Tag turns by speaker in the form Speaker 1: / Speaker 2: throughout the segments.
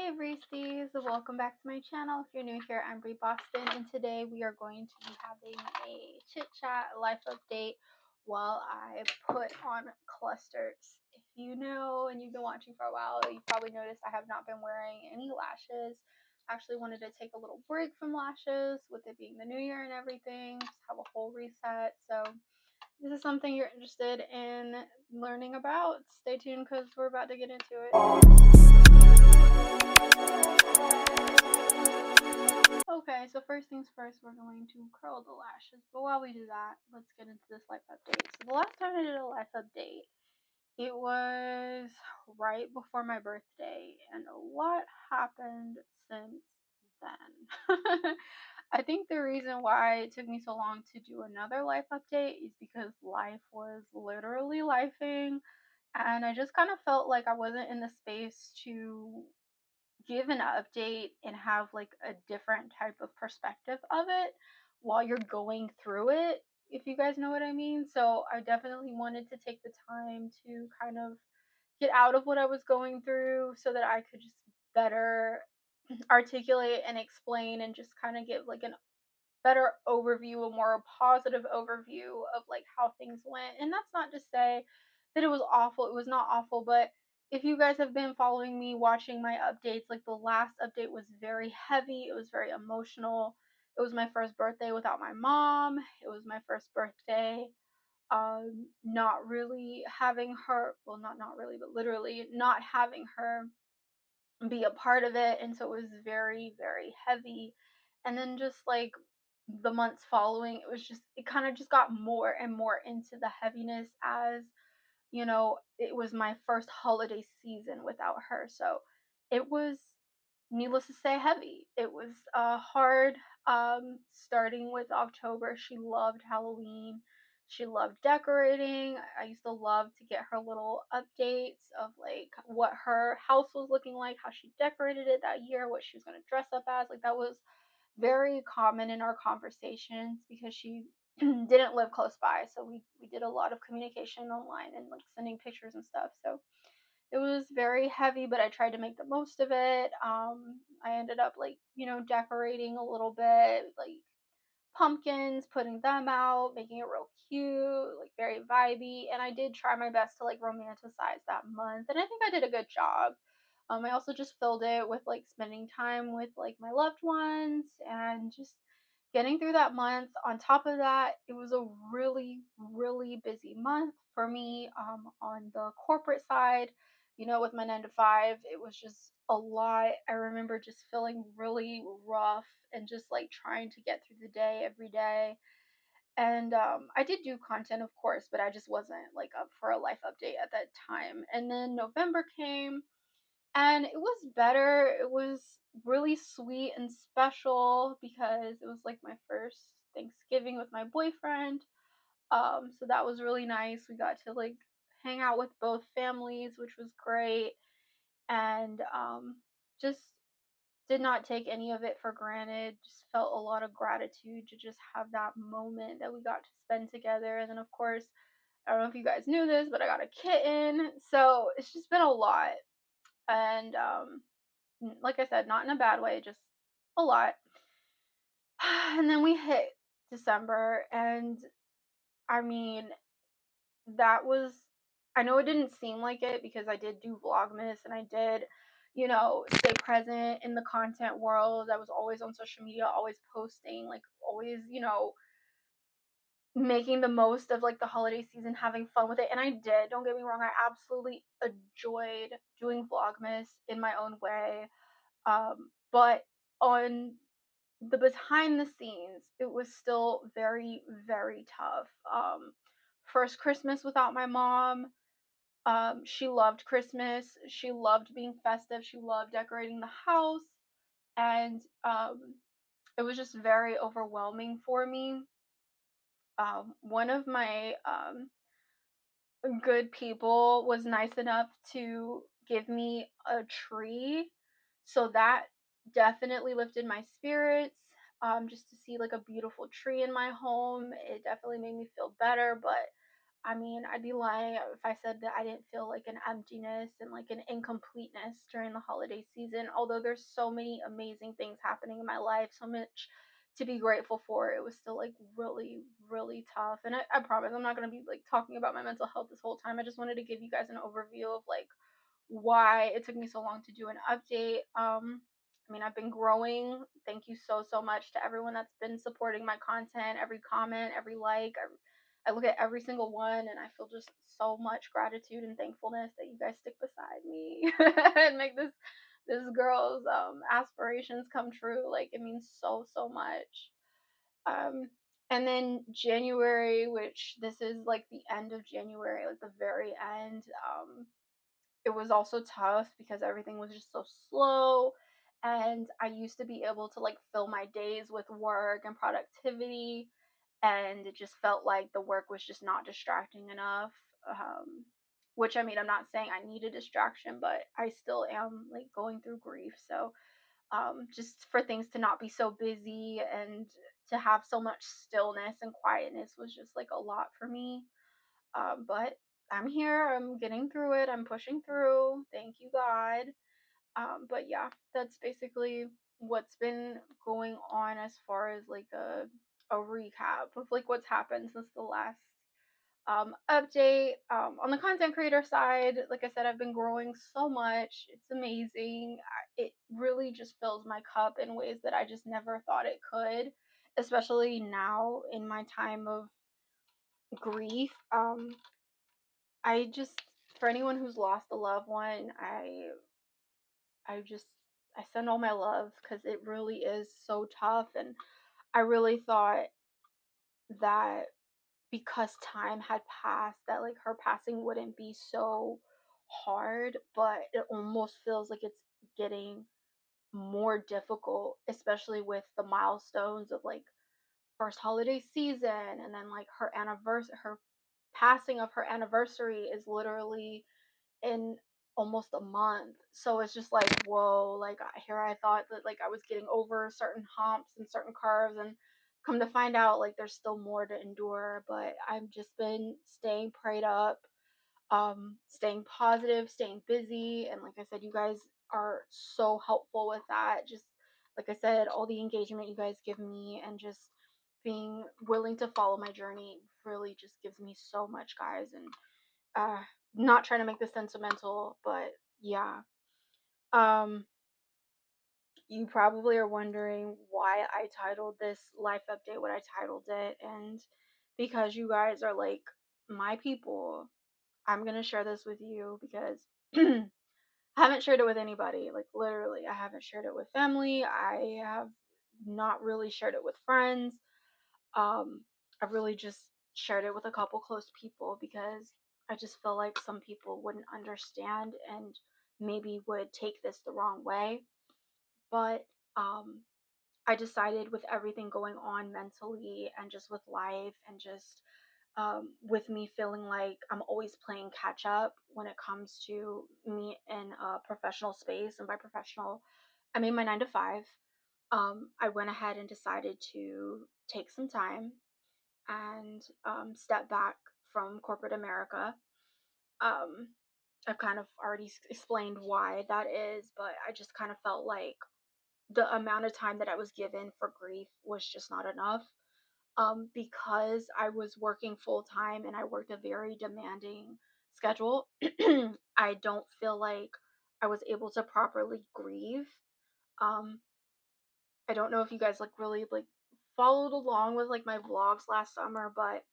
Speaker 1: Hey Reese's, welcome back to my channel. If you're new here, I'm Bree Boston, and today we are going to be having a chit chat life update while I put on clusters. If you know and you've been watching for a while, you probably noticed I have not been wearing any lashes. I actually wanted to take a little break from lashes with it being the new year and everything, just have a whole reset. So this is something you're interested in learning about, stay tuned because we're about to get into it. Okay, so first things first, we're going to curl the lashes. But while we do that, let's get into this life update. So the last time I did a life update, it was right before my birthday, and a lot happened since then. I think the reason why it took me so long to do another life update is because life was literally lifing, and I just kind of felt like I wasn't in the space to give an update and have like a different type of perspective of it while you're going through it, if you guys know what I mean. So I definitely wanted to take the time to kind of get out of what I was going through so that I could just better articulate and explain and just kind of give like an better overview, a more positive overview of like how things went. And that's not to say that it was awful. It was not awful, but if you guys have been following me, watching my updates, like the last update was very heavy. It was very emotional. It was my first birthday without my mom. It was my first birthday not really having her, well, not really, but literally not having her be a part of it, and so it was very very heavy. And then just like the months following, it kind of just got more and more into the heaviness, as it was my first holiday season without her. So it was, needless to say, heavy. It was hard. Starting with October, she loved Halloween. She loved decorating. I used to love to get her little updates of like what her house was looking like, how she decorated it that year, what she was going to dress up as. Like that was very common in our conversations because she didn't live close by, so we did a lot of communication online and like sending pictures and stuff. So it was very heavy, but I tried to make the most of it. I ended up like decorating a little bit, like pumpkins, putting them out, making it real cute, like very vibey. And I did try my best to like romanticize that month, and I think I did a good job. I also just filled it with like spending time with like my loved ones and just getting through that month. On top of that, it was a really, really busy month for me on the corporate side. With my 9 to 5, it was just a lot. I remember just feeling really rough and just like trying to get through the day every day. And I did do content, of course, but I just wasn't like up for a life update at that time. And then November came, and it was better. It was really sweet and special because it was like my first Thanksgiving with my boyfriend. So that was really nice. We got to like hang out with both families, which was great. And just did not take any of it for granted. Just felt a lot of gratitude to just have that moment that we got to spend together. And then, of course, I don't know if you guys knew this, but I got a kitten. So it's just been a lot. And like I said, not in a bad way, just a lot. And then we hit December, and I mean, that was, I know it didn't seem like it because I did do Vlogmas and I did, stay present in the content world. I was always on social media, always posting, like always, making the most of like the holiday season, having fun with it. And I did, don't get me wrong, I absolutely enjoyed doing Vlogmas in my own way. But on the behind the scenes, it was still very, very tough. First Christmas without my mom. She loved Christmas. She loved being festive. She loved decorating the house. And it was just very overwhelming for me. One of my good people was nice enough to give me a tree. So that definitely lifted my spirits. Just to see like a beautiful tree in my home, it definitely made me feel better. But I mean, I'd be lying if I said that I didn't feel like an emptiness and like an incompleteness during the holiday season. Although there's so many amazing things happening in my life, so much to be grateful for, it was still like really, really tough. And I promise I'm not gonna be like talking about my mental health this whole time. I just wanted to give you guys an overview of like why it took me so long to do an update. I mean, I've been growing. Thank you so much to everyone that's been supporting my content, every comment, every like. I look at every single one and I feel just so much gratitude and thankfulness that you guys stick beside me and make this girl's aspirations come true. Like it means so much. Um and then January, which this is like the end of January, like the very end. It was also tough because everything was just so slow, and I used to be able to like fill my days with work and productivity, and it just felt like the work was just not distracting enough. Which I mean, I'm not saying I need a distraction, but I still am like going through grief. So just for things to not be so busy and to have so much stillness and quietness was just like a lot for me. But I'm here. I'm getting through it. I'm pushing through. Thank you, God. But yeah, that's basically what's been going on as far as like a recap of like what's happened since the last update. On the content creator side, like I said, I've been growing so much. It's amazing. It really just fills my cup in ways that I just never thought it could, especially now in my time of grief. I just, for anyone who's lost a loved one, I just I send all my love because it really is so tough, and I really thought that because time had passed that like her passing wouldn't be so hard, but it almost feels like it's getting more difficult, especially with the milestones of like first holiday season, and then like her passing of her anniversary is literally in almost a month. So it's just like, whoa, like here I thought that like I was getting over certain humps and certain curves, and come to find out like there's still more to endure. But I've just been staying prayed up, staying positive, staying busy, and like I said, you guys are so helpful with that. Just like I said, all the engagement you guys give me and just being willing to follow my journey really just gives me so much, guys. And uh not trying to make this sentimental, but yeah. Um you probably are wondering why I titled this life update what I titled it, and because you guys are like my people, I'm going to share this with you because I haven't shared it with anybody. Like literally, I haven't shared it with family. I have not really shared it with friends. I've really just shared it with a couple close people because I just feel like some people wouldn't understand and maybe would take this the wrong way. But um, I decided with everything going on mentally and just with life and just with me feeling like I'm always playing catch up when it comes to me in a professional space. And by professional, I mean my 9 to 5. I went ahead and decided to take some time and step back from corporate America. Um, I've kind of already explained why that is, but I just kind of felt like the amount of time that I was given for grief was just not enough. Because I was working full time and I worked a very demanding schedule, I don't feel like I was able to properly grieve. Um, I don't know if you guys like really like followed along with like my vlogs last summer, but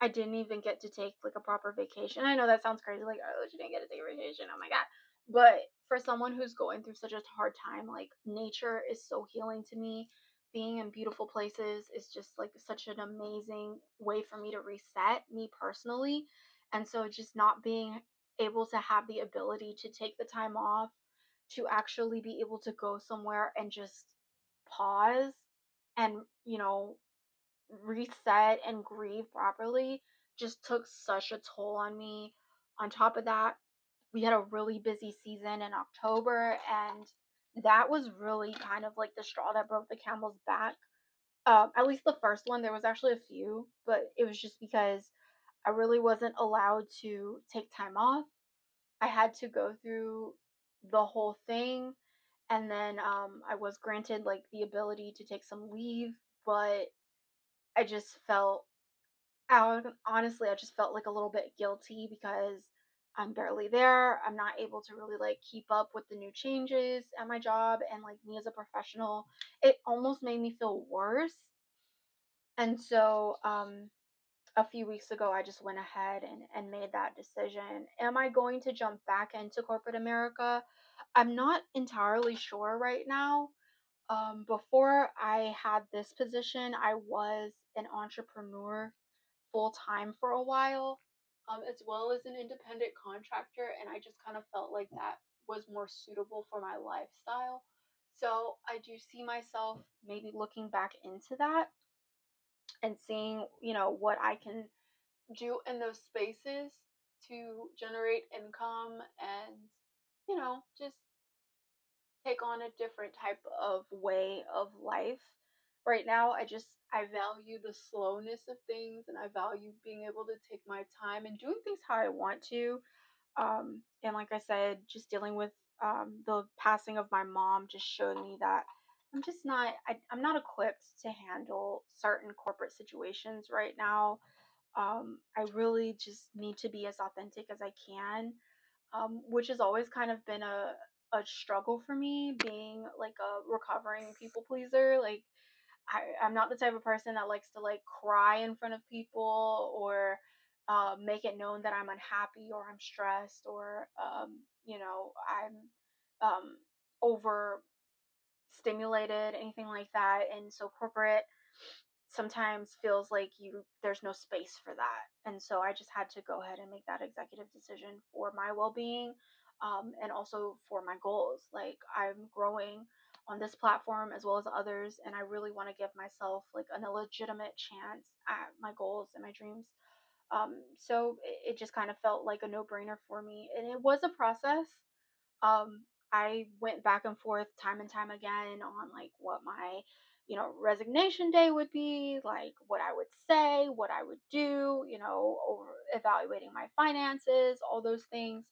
Speaker 1: I didn't even get to take like a proper vacation. I know that sounds crazy, like, oh, she didn't get to take a vacation. Oh my God. But for someone who's going through such a hard time, like nature is so healing to me. Being in beautiful places is just like such an amazing way for me to reset me personally. And so just not being able to have the ability to take the time off to actually be able to go somewhere and just pause and, reset and grieve properly just took such a toll on me. On top of that, we had a really busy season in October, and that was really kind of like the straw that broke the camel's back. At least the first one, there was actually a few, but it was just because I really wasn't allowed to take time off. I had to go through the whole thing, and then I was granted like the ability to take some leave, but I just felt honestly, I just felt like a little bit guilty because I'm barely there. I'm not able to really like keep up with the new changes at my job, and like me as a professional, it almost made me feel worse. And so a few weeks ago, I just went ahead and made that decision. Am I going to jump back into corporate America? I'm not entirely sure right now. Before I had this position, I was an entrepreneur full time for a while, as well as an independent contractor, and I just kind of felt like that was more suitable for my lifestyle. So I do see myself maybe looking back into that and seeing, what I can do in those spaces to generate income and, just take on a different type of way of life. Right now, I value the slowness of things, and I value being able to take my time and doing things how I want to. And like I said, just dealing with the passing of my mom just showed me that I'm not equipped to handle certain corporate situations right now. I really just need to be as authentic as I can, which has always kind of been a struggle for me, being like a recovering people pleaser. Like I'm not the type of person that likes to like cry in front of people, or make it known that I'm unhappy or I'm stressed, or I'm over stimulated, anything like that. And so corporate sometimes feels like there's no space for that. And so I just had to go ahead and make that executive decision for my well-being, and also for my goals. Like I'm growing on this platform as well as others, and I really want to give myself like an illegitimate chance at my goals and my dreams. So it just kind of felt like a no-brainer for me, and it was a process. I went back and forth time and time again on like what my, resignation day would be, like what I would say, what I would do, over evaluating my finances, all those things.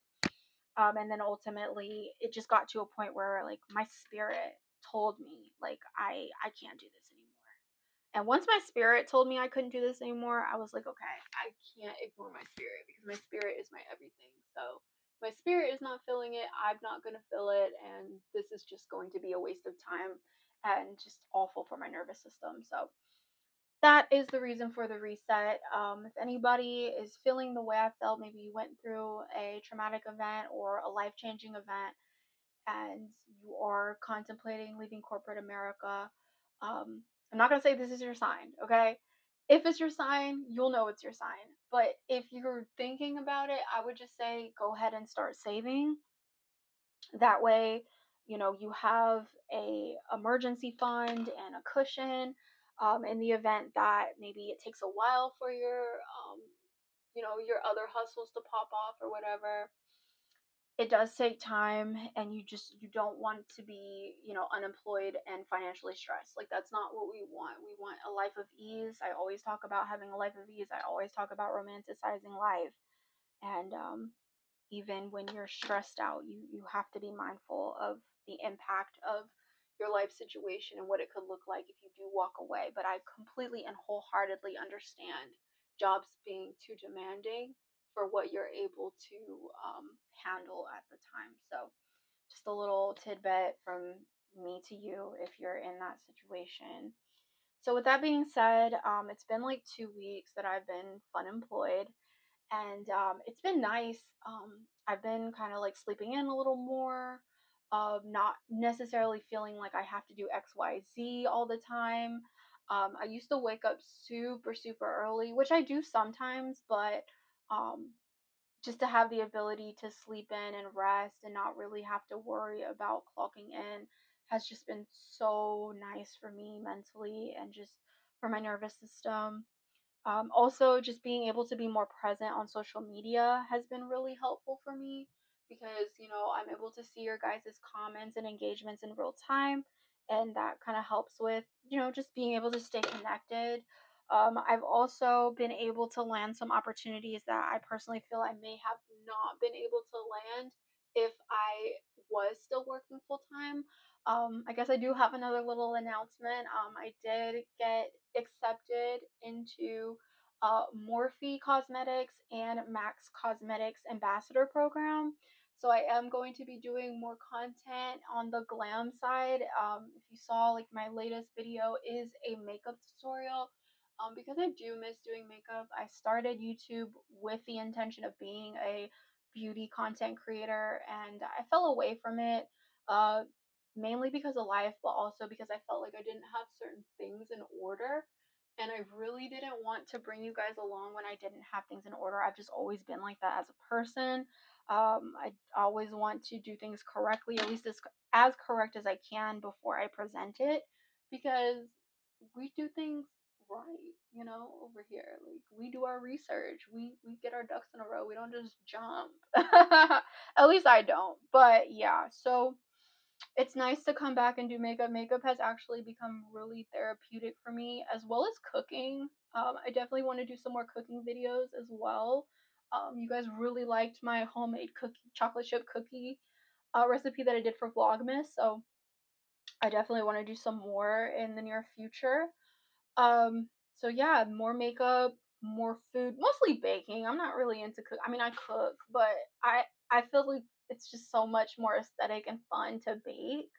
Speaker 1: And then ultimately it just got to a point where like my spirit told me like I can't do this anymore. And once my spirit told me I couldn't do this anymore, I was like, okay, I can't ignore my spirit because my spirit is my everything. So my spirit is not feeling it. I'm not going to feel it. And this is just going to be a waste of time and just awful for my nervous system. So that is the reason for the reset. If anybody is feeling the way I felt, maybe you went through a traumatic event or a life changing event, and you are contemplating leaving corporate America, I'm not going to say this is your sign, okay? If it's your sign, you'll know it's your sign. But if you're thinking about it, I would just say go ahead and start saving. That way, you have a emergency fund and a cushion, in the event that maybe it takes a while for your other hustles to pop off or whatever. It does take time, and you don't want to be, unemployed and financially stressed. Like that's not what we want. We want a life of ease. I always talk about having a life of ease. I always talk about romanticizing life. And even when you're stressed out, you have to be mindful of the impact of your life situation and what it could look like if you do walk away. But I completely and wholeheartedly understand jobs being too demanding for what you're able to handle at the time. So just a little tidbit from me to you if you're in that situation. So with that being said, it's been like 2 weeks that I've been fun employed, and it's been nice. I've been kind of like sleeping in a little more, not necessarily feeling like I have to do XYZ all the time. I used to wake up super, super early, which I do sometimes, but um, just to have the ability to sleep in and rest and not really have to worry about clocking in has just been so nice for me mentally and just for my nervous system. Also, just being able to be more present on social media has been really helpful for me because, I'm able to see your guys' comments and engagements in real time. And that kind of helps with, just being able to stay connected. I've also been able to land some opportunities that I personally feel I may have not been able to land if I was still working full time. I guess I do have another little announcement. I did get accepted into Morphe Cosmetics and MAC Cosmetics Ambassador Program. So I am going to be doing more content on the glam side. If you saw, like, my latest video is a makeup tutorial. Because I do miss doing makeup, I started YouTube with the intention of being a beauty content creator, and I fell away from it. Uh, Mainly because of life, but also because I felt like I didn't have certain things in order. And I really didn't want to bring you guys along when I didn't have things in order. I've just always been like that as a person. I always want to do things correctly, at least as correct as I can before I present it, because we do things right, over here. Like, we do our research. We get our ducks in a row. We don't just jump. At least I don't. But yeah, so it's nice to come back and do makeup. Makeup has actually become really therapeutic for me, as well as cooking. I definitely want to do some more cooking videos as well. You guys really liked my homemade chocolate chip cookie recipe that I did for Vlogmas, so I definitely want to do some more in the near future. Um, so yeah, more makeup, more food, mostly baking. I'm not really into cook. I mean, I cook, but I feel like it's just so much more aesthetic and fun to bake.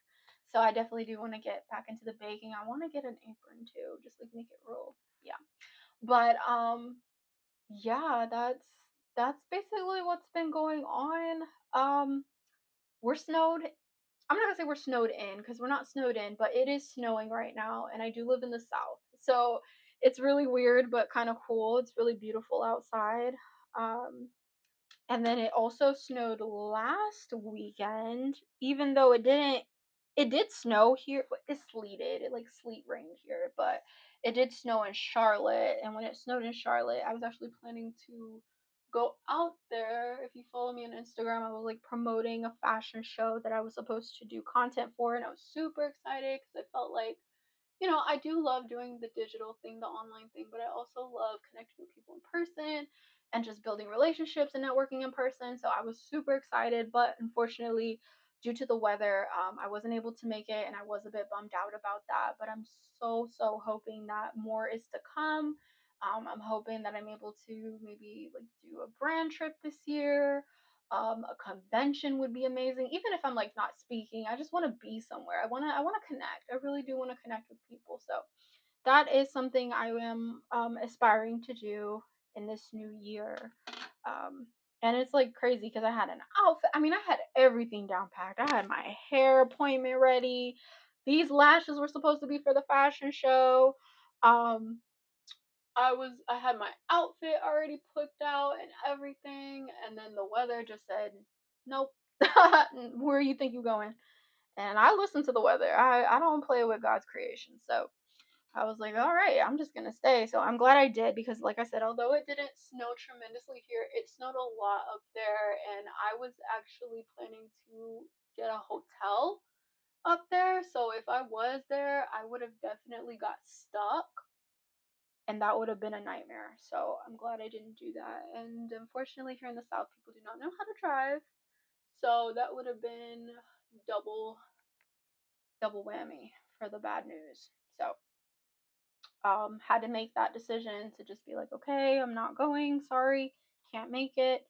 Speaker 1: So I definitely do want to get back into the baking. I want to get an apron too, just like make it roll. Yeah. But yeah, that's basically what's been going on. We're snowed. I'm not gonna say we're snowed in because we're not snowed in, but it is snowing right now, and I do live in the south, so it's really weird but kind of cool. It's really beautiful outside. Um, and then it also snowed last weekend, even though it did snow here. It sleeted. It like sleet rained here, but it did snow in Charlotte. And when it snowed in Charlotte, I was actually planning to go out there. If you follow me on Instagram, I was like promoting a fashion show that I was supposed to do content for, and I was super excited because I felt like, I do love doing the digital thing, the online thing, but I also love connecting with people in person and just building relationships and networking in person. So I was super excited, but unfortunately, due to the weather, I wasn't able to make it, and I was a bit bummed out about that. But I'm so hoping that more is to come. I'm hoping that I'm able to maybe like do a brand trip this year. A convention would be amazing. Even if I'm like not speaking, I just want to be somewhere. I want to connect. I really do want to connect with people. So that is something I am aspiring to do in this new year. Um, and it's like crazy because I had an outfit. I mean, I had everything down packed. I had my hair appointment ready. These lashes were supposed to be for the fashion show. Um, I had my outfit already picked out and everything, and then the weather just said, "Nope." Where you think you're going? And I listen to the weather. I don't play with God's creation. So I was like, all right, I'm just gonna stay. So I'm glad I did, because like I said, although it didn't snow tremendously here, it snowed a lot up there, and I was actually planning to get a hotel up there. So if I was there, I would have definitely got stuck, and that would have been a nightmare. So I'm glad I didn't do that. And unfortunately, here in the South, people do not know how to drive, so that would have been double double whammy for the bad news. So had to make that decision to just be like, okay, I'm not going. Sorry, can't make it.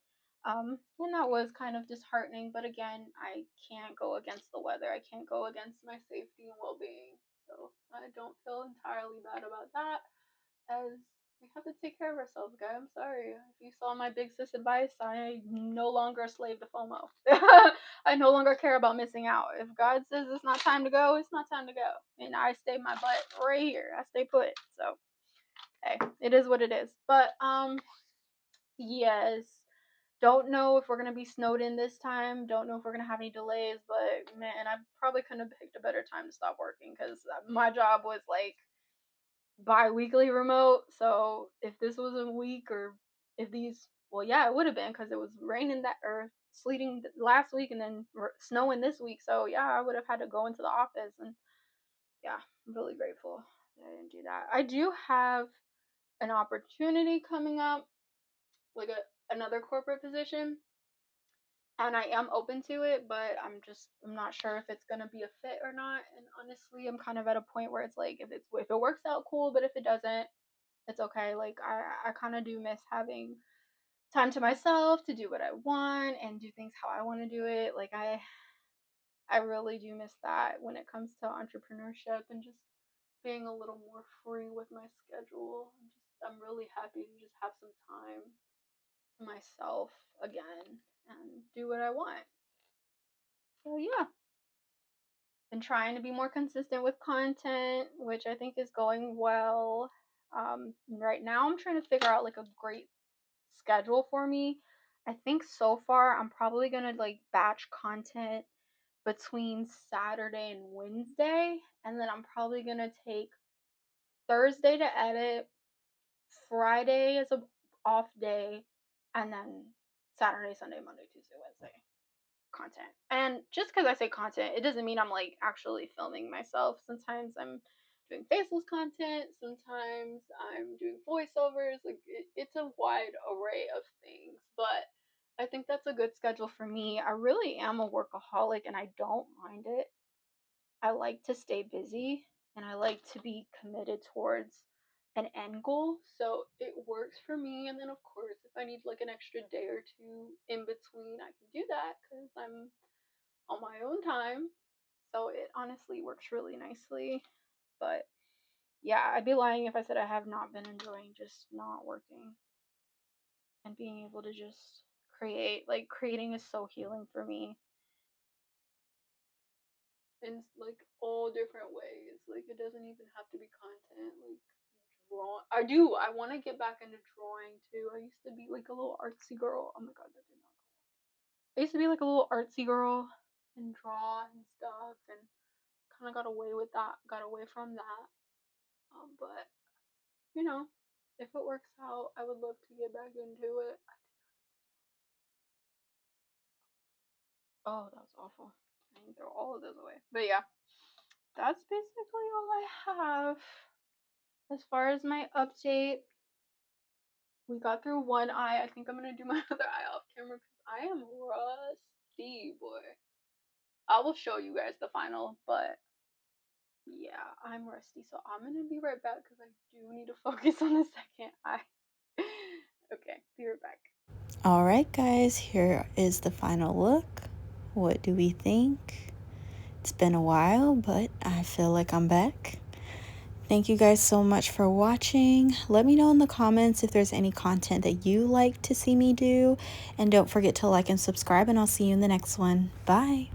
Speaker 1: And that was kind of disheartening. But again, I can't go against the weather. I can't go against my safety and well-being. So I don't feel entirely bad about that, as we have to take care of ourselves, guys. I'm sorry. If you saw my big sis advice, I no longer a slave to FOMO. I no longer care about missing out. If God says it's not time to go, it's not time to go. And I stay my butt right here. I stay put. So hey, it is what it is. But yes. Don't know if we're gonna be snowed in this time. Don't know if we're gonna have any delays, but man, I probably couldn't have picked a better time to stop working, because my job was like bi-weekly remote. So if this was a week, or if these, well, yeah, it would have been, because it was raining that, or sleeting last week, and then snowing this week. So yeah, I would have had to go into the office. And yeah, I'm really grateful that I didn't do that. I do have an opportunity coming up, like another corporate position, and I am open to it, but I'm not sure if it's gonna be a fit or not. And honestly, I'm kind of at a point where it's like if it works out, cool, but if it doesn't, it's okay. Like I kind of do miss having time to myself to do what I want and do things how I want to do it. Like I really do miss that when it comes to entrepreneurship and just being a little more free with my schedule. I'm really happy to just have some time to myself again and do what I want. So yeah, been trying to be more consistent with content, which I think is going well. Right now I'm trying to figure out like a great schedule for me. I think so far I'm probably gonna like batch content between Saturday and Wednesday, and then I'm probably gonna take Thursday to edit, Friday is a off day, and then Saturday, Sunday, Monday, Tuesday, Wednesday content. And just because I say content, it doesn't mean I'm like actually filming myself. Sometimes I'm doing faceless content, sometimes I'm doing voiceovers. Like it's a wide array of things, but I think that's a good schedule for me. I really am a workaholic and I don't mind it. I like to stay busy and I like to be committed towards an end goal. So it works for me. And then, of course, if I need like an extra day or two in between, I can do that because I'm on my own time. So it honestly works really nicely. But yeah, I'd be lying if I said I have not been enjoying just not working and being able to just create. Like, creating is so healing for me in like all different ways. Like it doesn't even have to be content. Like drawing, I do. I want to get back into drawing too. I used to be like a little artsy girl. Oh my god, that did not go. I used to be like a little artsy girl and draw and stuff, and kind of got away with that. Got away from that. But you know, if it works out, I would love to get back into it. Oh, that was awful. I can throw all of those away. But yeah, that's basically all I have. As far as my update, we got through one eye. I think I'm gonna do my other eye off camera because I am rusty, boy. I will show you guys the final, but yeah, I'm rusty. So I'm gonna be right back because I do need to focus on the second eye. Okay, be right back.
Speaker 2: All right, guys, here is the final look. What do we think? It's been a while, but I feel like I'm back. Thank you guys so much for watching. Let me know in the comments if there's any content that you like to see me do. And don't forget to like and subscribe, and I'll see you in the next one. Bye.